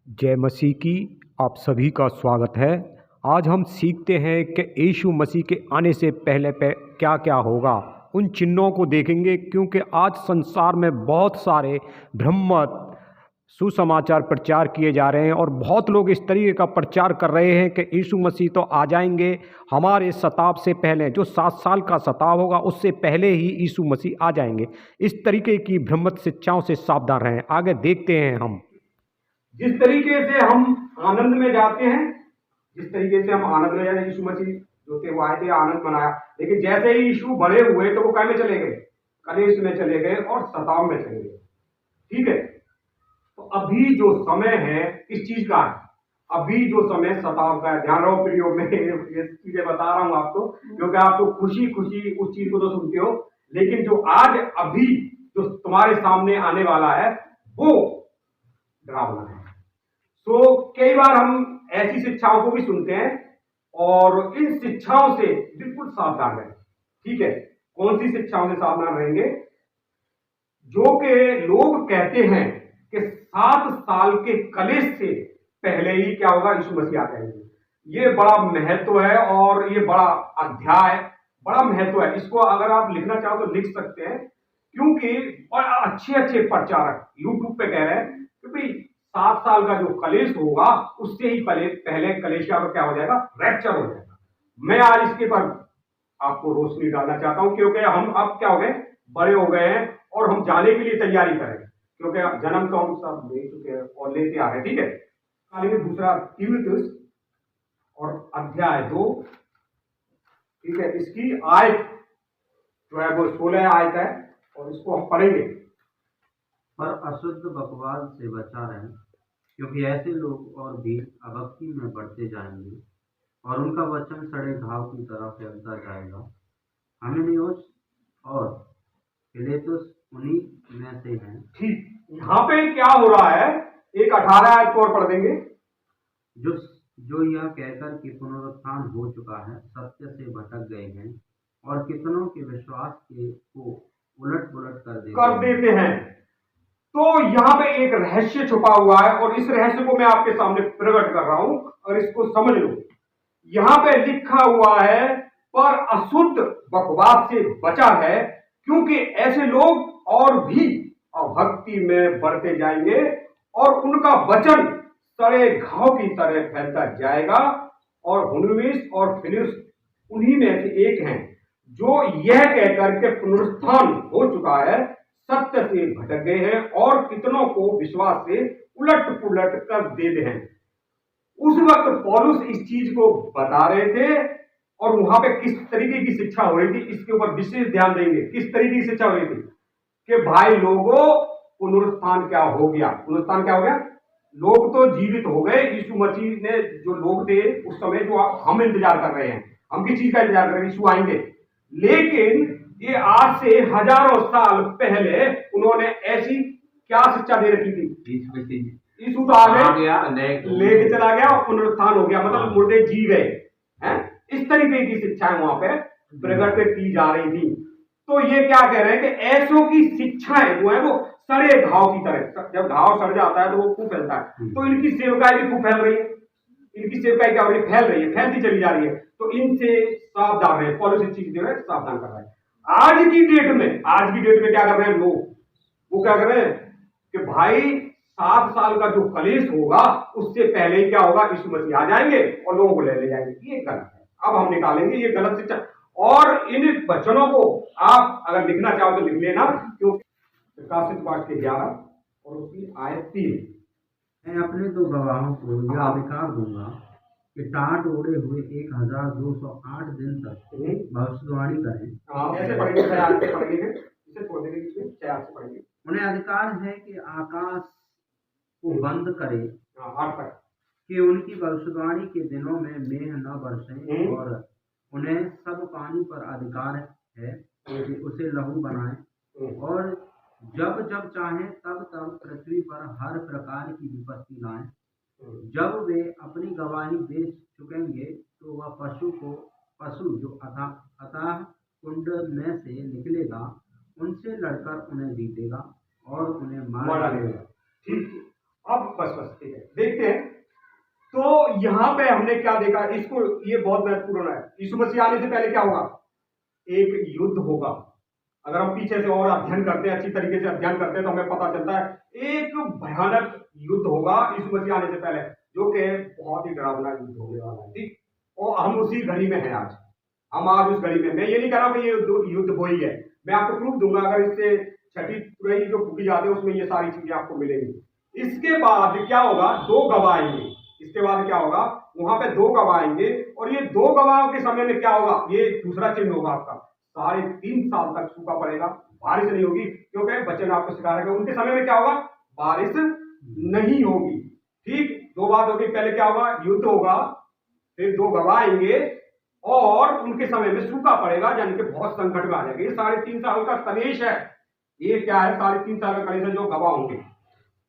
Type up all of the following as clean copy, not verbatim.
जय मसीह की आप सभी का स्वागत है। आज हम सीखते हैं कि यीशु मसीह के आने से पहले क्या क्या होगा। उन चिन्हों को देखेंगे क्योंकि आज संसार में बहुत सारे भ्रमत सुसमाचार प्रचार किए जा रहे हैं और बहुत लोग इस तरीके का प्रचार कर रहे हैं कि यीशु मसीह तो आ जाएंगे हमारे शताब से पहले, जो 7 साल का शताब होगा उससे पहले ही यीशु मसीह आ जाएंगे। इस तरीके की भ्रमत शिक्षाओं से सावधान रहें। आगे देखते हैं हम। जिस तरीके से हम आनंद में जाते हैं, जिस तरीके से हम आनंद में जाते, यीशु मसीह जो थे वो आए थे, आनंद मनाया, लेकिन जैसे ही यीशु बड़े हुए तो वो क्या में चले गए? कलेश में चले गए और सताव में चले गए। ठीक है, तो अभी जो समय है किस चीज का है? अभी जो समय सताव का है। ध्यान रहो प्रयोग में ये चीजें बता रहा हूं आपको, क्योंकि आप तो खुशी खुशी उस चीज को तो सुनते हो, लेकिन जो आज अभी जो तुम्हारे सामने आने वाला है वो डरावना है। तो कई बार हम ऐसी शिक्षाओं को भी सुनते हैं और इन शिक्षाओं से बिल्कुल सावधान रहें। ठीक है, कौन सी शिक्षाओं से सावधान रहेंगे? जो कि लोग कहते हैं कि 7 साल के कलेश से पहले ही क्या होगा? यीशु मसीह आ जाएंगे। ये बड़ा महत्व है और ये बड़ा अध्याय, बड़ा महत्व है। इसको अगर आप लिखना चाहो तो लिख सकते हैं, क्योंकि बड़ा अच्छे अच्छे प्रचारक यूट्यूब पे कह रहे हैं कि भाई 7 साल का जो कलेश होगा उससे ही पहले कलेशिया का क्या हो जाएगा? रैप्चर हो जाएगा। मैं आज इसके पर आपको रोशनी डालना चाहता हूं, क्योंकि हम अब क्या हो गए? बड़े हो गए हैं और हम जाने के लिए तैयारी करें, क्योंकि जन्म तो हम सब ले चुके हैं और लेते आ रहे हैं। ठीक है, दूसरा तीमुथियुस और अध्याय 2, ठीक है, इसकी आयत जो है वो 16 आयत है और इसको हम पढ़ेंगे। पर अशुद्ध बकवास से बचा रहें, क्योंकि ऐसे लोग और भी अभक्ति में बढ़ते जाएंगे और उनका वचन सड़े घाव की तरह फैलता जाएगा। हुमिनयुस और फिलेतुस उन्हीं में से हैं। ठीक, यहाँ पे क्या हो रहा है? एक 18 आयत को और पढ़ देंगे। जो यह कहकर कि पुनरुत्थान हो चुका है सत्य से भटक गए हैं और कितनों के विश्वास को उलट पुलट कर देते हैं। तो यहाँ पे एक रहस्य छुपा हुआ है और इस रहस्य को मैं आपके सामने प्रकट कर रहा हूं और इसको समझ लो। यहाँ पे लिखा हुआ है, पर अशुद्ध बकवास से बचा है, क्योंकि ऐसे लोग और भी अभक्ति में बढ़ते जाएंगे और उनका वचन सड़े घाव की तरह फैलता जाएगा। और हुमिनयुस और फिलेतुस उन्हीं में से एक हैं जो यह कहकर के पुनरुत्थान हो चुका है सत्य से भटक गए हैं और कितनों को विश्वास से उलट पुलट कर देते हैं। उस वक्त पौलुस इस चीज को बता रहे थे और वहां पे किस तरीके की शिक्षा हो रही थी, इसके ऊपर विशेष ध्यान देंगे। किस तरीके की शिक्षा हो रही थी कि भाई लोगों, पुनरुत्थान क्या हो गया? पुनरुत्थान क्या हो गया? लोग तो जीवित हो गए। यीशु मसीह ने जो लोग थे उस समय, जो हम इंतजार कर रहे हैं, हम किस चीज का इंतजार कर रहे हैं? यीशु आएंगे। लेकिन ये आज से हजारों साल पहले उन्होंने ऐसी क्या शिक्षा दे रखी थी? यीशु तो आ गया, लेके चला गया और पुनरुत्थान हो गया, मतलब मुर्दे जी गए हैं। इस तरीके की शिक्षाएं वहां पे प्रकट की जा रही थी। तो ये क्या कह रहे हैं कि ऐसों की शिक्षाएं जो है वो सड़े घाव की तरह, जब घाव सड़ जाता है तो वो खूब फैलता है। तो इनकी सेवकाई भी खूब फैल रही है। इनकी सेवकाई क्या हो रही है? फैल रही है, फैलती चली जा रही है। तो इनसे सावधान रहे। पौलुस इस चीज जो है सावधान कर रहा है। आज की डेट में क्या कर रहे हैं लोग? वो क्या कर रहे हैं कि भाई 7 साल का जो कलेश होगा उससे पहले ही क्या होगा? यीशु मसीह आ जाएंगे और लोगों को ले जाएंगे। ये गलत है। अब हम निकालेंगे ये गलत शिक्षा। और इन वचनों को आप अगर लिखना चाहो तो लिख लेना, क्योंकि प्रकाशित वाक्य के 11 और उसकी आयत 3। मैं अपने 2 गवाहों को यह अधिकार दूंगा कि टाट ओढ़े हुए 1208 दिन तक भविष्यवाणी करें। ऐसे पढ़ेंगे, इसे छोड़ देंगे, इसे पढ़ेंगे। उन्हें अधिकार है कि आकाश को बंद करे तक कि उनकी भविष्यवाणी के दिनों में मेघ न बरसे, और उन्हें सब पानी पर अधिकार है कि उसे लहू बनाए, और जब जब चाहे तब तब पृथ्वी पर हर प्रकार की विपत्ति लाएं। जब वे अपनी गवाही दे चुकेंगे तो वह पशु जो अतः कुंड में से निकलेगा उनसे लड़कर उन्हें जीतेगा और उन्हें मार डालेगा। ठीक, अब बस ठीक है, देखते हैं। तो यहां पे हमने क्या देखा, इसको ये बहुत महत्वपूर्ण है। यीशु मसीह आने से पहले क्या होगा? एक युद्ध होगा। अगर हम पीछे से और अध्ययन करते हैं, अच्छी तरीके से अध्ययन करते हैं, तो हमें पता चलता है एक भयानक युद्ध होगा यीशु मसीह आने से पहले, जो कि बहुत ही डरावना युद्ध होने वाला है। ठीक, और हम उसी घड़ी में हैं आज। हम आज उस घड़ी में, मैं ये नहीं कह रहा कि ये युद्ध वही है, मैं आपको प्रूफ दूंगा। अगर इससे छठी तुरई जो फूकी जाती है उसमें ये सारी चीजें आपको मिलेंगी। इसके बाद क्या होगा? दो गवाह आएंगे। इसके बाद क्या होगा? वहां पे दो गवाह आएंगे, और ये दो गवाहों के समय में क्या होगा? ये दूसरा चिन्ह होगा आपका, 3.5 साल तक सूखा पड़ेगा, बारिश नहीं होगी, क्योंकि बच्चे ने आपको सिखा रखा है उनके समय में क्या होगा? बारिश नहीं होगी। ठीक, दो बात होगी, पहले क्या होगा? युद्ध होगा, फिर दो गवाह आएंगे, और उनके समय में सूखा पड़ेगा, यानी कि बहुत संकट में आ जाएगा। ये 3.5 साल का कलेश है। ये क्या है? 3.5 साल का कलेश है, जो गवाह होंगे।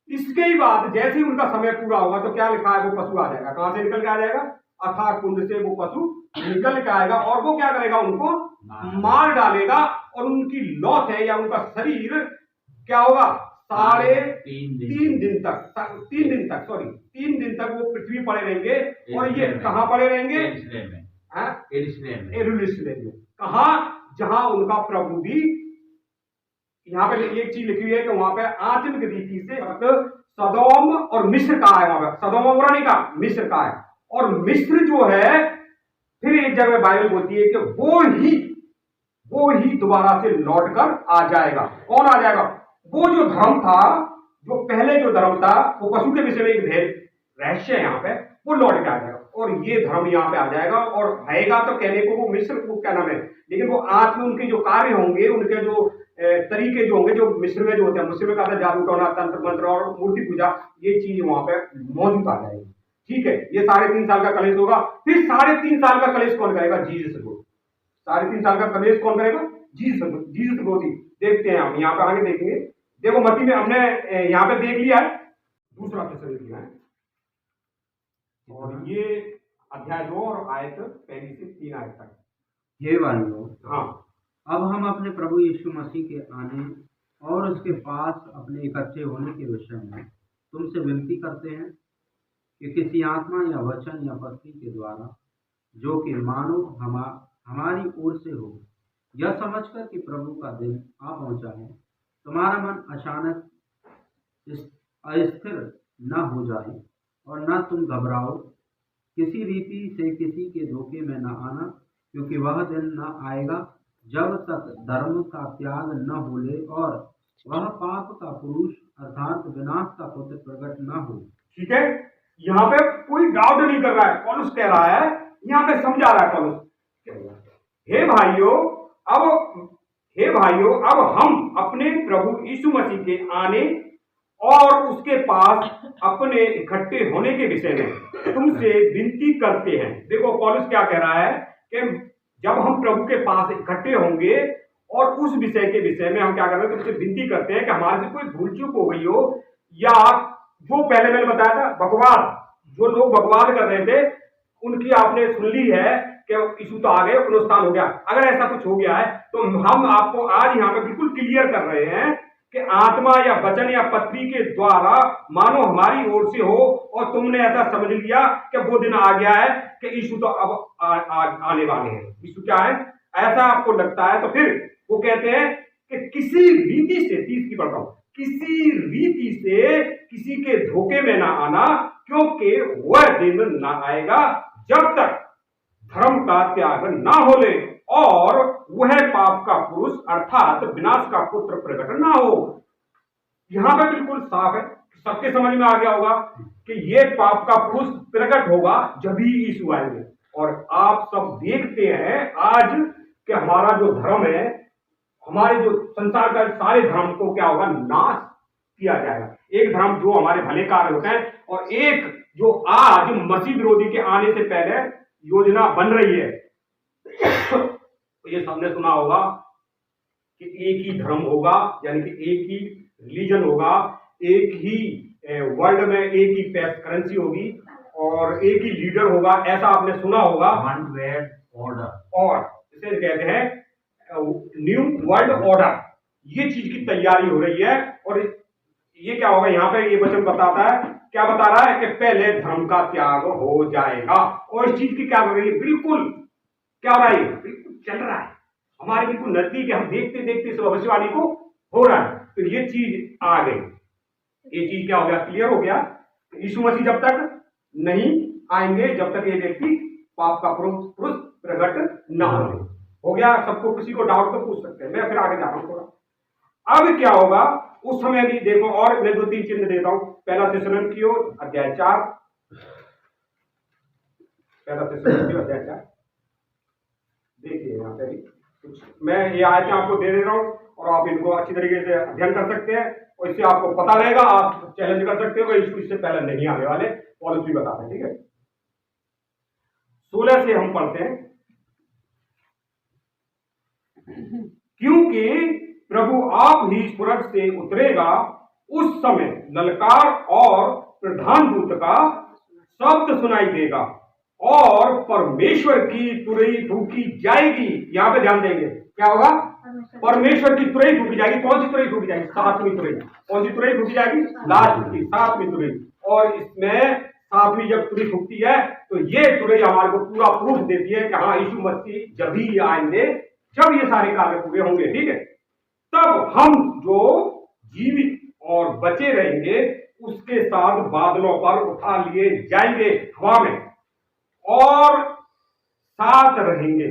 इसके ही बाद जैसे ही उनका समय पूरा होगा, तो क्या लिखा है? वो पशु आ जाएगा। कहां से निकल के आ जाएगा? अथाह कुंड से वो पशु निकल के आएगा, और वो क्या करेगा? उनको मार डालेगा, और उनकी लौथ है या उनका शरीर क्या होगा? 3.5 दिन तक, 3 दिन तक वो पृथ्वी पड़े रहेंगे। और ये कहां पड़े रहेंगे? यरूशलेम में। कहा? जहां उनका प्रभु भी, यहां पे एक चीज लिखी हुई है कि वहां पे आत्मिक रीति से सदोम और मिस्र का है। वहां पे सदोम और नहीं का, मिस्र का है। और मिस्र जो है, फिर एक जगह बाइबल बोलती है कि वो ही दोबारा से लौटकर आ जाएगा। कौन आ जाएगा? वो जो धर्म था, जो पहले जो धर्म था, वो पशु के विषय में एक रहस्य है यहाँ पे, वो लौट के आ जाएगा, और ये धर्म यहाँ पे आ जाएगा। और आएगा तो कहने को वो मिस्र को क्या नाम है, लेकिन वो आज में उनके जो कार्य होंगे, उनके जो तरीके जो होंगे, जो मिस्र में जो होते हैं, मिस्र में कहता है जादू टोना, तंत्र मंत्र और मूर्ति पूजा, ये चीज वहां पे मौजूद आ जाएगी। ठीक है, ये 3.5 साल का कलेश होगा। फिर 3.5 साल का कलेश कौन करेगा? Jesus growth. 3.5 साल का कलेश कौन करेगा? जीसस ग्रोथ ही। देखते हैं हम यहाँ पे आगे देखेंगे। देखो मत्ती में हमने यहाँ पे देख लिया है, दूसरा प्रश्न लिखा है, और ये अध्याय 2 और आयत 1 से 3 आयत तक। ये वाली लोग, हाँ, अब हम अपने प्रभु यीशु मसीह के आने और उसके पास अपने इकट्ठे होने के विषय में तुमसे विनती करते हैं कि किसी आत्मा या वचन या पत्री के द्वारा, जो कि मानो हमारी ओर से हो, यह समझकर कि प्रभु का दिन आ पहुंचा है, तुम्हारा मन अचानक अस्थिर न हो जाए, और न तुम घबराओ। किसी रीति से किसी के धोखे में न आना, क्योंकि वह दिन न आएगा जब तक धर्म का त्याग न हो ले, और वह पाप का पुरुष अर्थात विनाश का पुत्र प्रकट न हो। ठीक है, यहाँ पे कोई डाउट नहीं कर रहा है, पौलुस कह रहा है, यहाँ पे समझा रहा है पौलुस। हे भाइयों, अब हम अपने प्रभु यीशु मसीह के आने और उसके पास अपने इकट्ठे होने के विषय में तुमसे विनती करते हैं। देखो पौलुस क्या कह रहा है कि जब हम प्रभु के पास इकट्ठे होंगे, और उस विषय के विषय में हम क्या कर रहे हैं? तुमसे विनती करते हैं कि हमारे से कोई भूल चूक हो गई हो, या जो पहले मैंने बताया था बकवाद, जो लोग बकवाद कर रहे थे, उनकी आपने सुन ली है कि यीशु तो आ गए, पुनरुत्थान हो गया। अगर ऐसा कुछ हो गया है, तो हम आपको आज यहाँ पे बिल्कुल क्लियर कर रहे हैं कि आत्मा या वचन या पत्री के द्वारा मानो हमारी ओर से हो, और तुमने ऐसा समझ लिया कि वो दिन आ गया है कि यीशु तो अब आने वाले हैं। यीशु क्या है, ऐसा आपको लगता है, तो फिर वो कहते हैं कि किसी रीति से, 30 की पढ़ता हूं, किसी रीति से किसी के धोखे में ना आना, क्योंकि वह दिन ना आएगा जब तक धर्म का त्याग ना हो ले, और वह पाप का पुरुष अर्थात विनाश का पुत्र प्रकट ना हो। यहां पर बिल्कुल साफ है, सबके समझ में आ गया होगा कि ये पाप का पुरुष प्रकट होगा जब ही यीशु आएंगे। और आप सब देखते हैं आज कि हमारा जो धर्म है, हमारे जो संसार का सारे धर्म को क्या होगा? नाश किया जाएगा। एक धर्म जो हमारे भले कार्य होते हैं, और एक जो आज मसीह विरोधी के आने से पहले योजना बन रही है। तो ये सबने सुना होगा कि एक ही धर्म होगा, यानी कि एक ही रिलीजन होगा, एक ही वर्ल्ड में एक ही करेंसी होगी, और एक ही लीडर होगा। ऐसा आपने सुना होगा, वन वर्ल्ड ऑर्डर, और इसे कहते हैं न्यू वर्ल्ड ऑर्डर। ये चीज की तैयारी हो रही है, और ये क्या होगा, यहाँ पे ये वचन बताता है, क्या बता रहा है कि पहले धर्म का त्याग हो जाएगा। और इस चीज की क्या हो रही है, बिल्कुल क्या हो रहा है, बिल्कुल चल रहा है, हमारे बिल्कुल नजदीक है, हम देखते देखते इस भविष्यवाणी को हो रहा है। तो ये चीज आ गई, ये चीज क्या हो गया, क्लियर हो गया। यीशु मसीह जब तक नहीं आएंगे जब तक ये व्यक्ति पाप का पुरुष प्रकट ना हो गया। सबको, किसी को डाउट तो पूछ सकते हैं, मैं फिर आगे जा रहा हूं थोड़ा। अब क्या होगा उस समय भी देखो, और मैं 2-3 चिन्ह देता हूं। पहला थिस्सलुनीकियों अध्याय 4, पहला थिस्सलुनीकियों अध्याय 4 देखिए, यहाँ पे कुछ मैं ये आयतें आपको दे रहा हूं और आप इनको अच्छी तरीके से अध्ययन कर सकते हैं और इससे आपको पता रहेगा, आप चैलेंज कर सकते हो, यीशु इससे पहले नहीं आने वाले, पौलुस भी बताते हैं, ठीक है। 16 से हम पढ़ते हैं, क्योंकि प्रभु आप ही स्वर्ग से उतरेगा, उस समय ललकार और प्रधान दूत का शब्द सुनाई देगा और परमेश्वर की तुरही फूंकी जाएगी। यहां पे ध्यान देंगे, क्या होगा, परमेश्वर की तुरही फूंकी जाएगी। कौन सी तुरही फूंकी जाएगी, 7वीं तुरही। कौन सी तुरही फूंकी जाएगी, लास्ट की 7वीं तुरही। और इसमें 7वीं जब तुरही फूंकती है तो ये तुरही हमारे को पूरा प्रूफ देती है कि हाँ यीशु मसीह जब ही आएंगे, जब ये सारे कार्य पूरे होंगे, ठीक है, तब हम जो जीवित और बचे रहेंगे उसके साथ बादलों पर उठा लिए जाएंगे हवा में और साथ रहेंगे।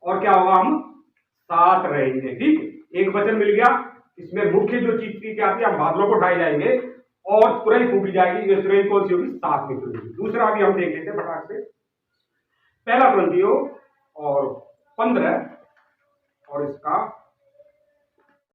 और क्या होगा, हम साथ रहेंगे, ठीक। एक वचन मिल गया, इसमें मुख्य जो चीज की क्या थी, हम बादलों को उठाए जाएंगे और तुरही फूकी जाएगी। ये तुरही कौन सी होगी, 7वीं तुरही। दूसरा भी हम देख लेते हैं फटाक से, पहला कुरिन्थियों और 15 और इसका